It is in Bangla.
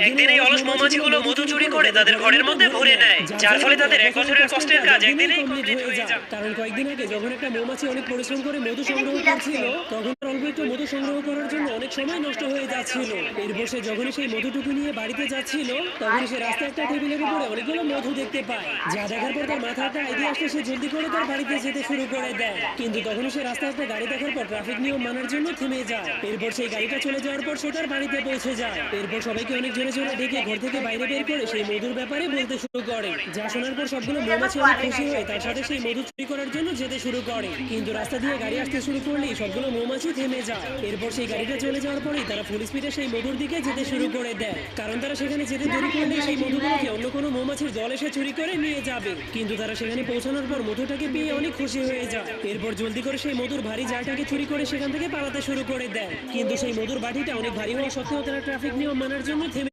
একদিন এই অলস মৌমাছিগুলো মধু চুরি করে তাদের ঘরের মধ্যে ভরে নেয়, যার ফলে তাদের 1 বছরের কষ্টের কাজ একদিনেই কমপ্লিট হয়ে যায়। কারণ কয়েকদিন আগে যখন একটা মৌমাছি অনেক পরিশ্রম করে মধু সংগ্রহ করছিল, তখন তার অল্প একটু মধু সংগ্রহ করার জন্য অনেক সময় নষ্ট হয়ে যাচ্ছিল। এরপর সে যখনই সেই মধুটুকু নিয়ে বাড়িতে যাচ্ছিল, তখন সে রাস্তায় একটা টেবিলের উপরে অনেকগুলো মধু দেখতে পায়। যা দেখার পর তার মাথায় একটা আইডিয়া আসলে সে জলদি করে তার বাড়িতে যেতে শুরু করে দেয়। কিন্তু তখনই সে রাস্তায় একটা গাড়ি দেখার পর ট্রাফিক নিয়ম মানার জন্য থেমে যায়। এরপর সেই গাড়িটা চলে যাওয়ার পর সে তার বাড়িতে পৌঁছে যায়। এরপর সবাইকে অনেক জোরে জোরে ডেকে ঘর থেকে বাইরে বের করে সেই মধুর ব্যাপারে বলতে শুরু করে। যা শোনার পর সবগুলো মৌমাছি অনেক খুশি হয়ে তার সাথে সেই মধু চুরি করার জন্য যেতে শুরু করে। কিন্তু রাস্তা দিয়ে গাড়ি আসতে শুরু করলেই সবগুলো মৌমাছি থেমে যায়। এরপর সেই গাড়িটা চলে যাওয়ার পরেই তারা ফুল স্পিডে সেই মধুর দিকে যেতে শুরু করে দেয়, কারণ তারা সেখানে যেতে দেরি করলে সেই মধুগুলোকে অন্য কোনো মৌমাছির দল এসে চুরি করে নিয়ে যাবে। কিন্তু তারা সেখানে পৌঁছানোর পর মধুটাকে পেয়ে অনেক খুশি হয়ে যায়। এরপর জলদি করে সেই মধুর ভারী জারটাকে চুরি করে সেখান থেকে পালাতে শুরু করে দেয়। কিন্তু সেই মধুর বাটিটা অনেক ভারী হওয়া সত্ত্বেও তারা ট্রাফিক নিয়ম মানার জন্য থেমে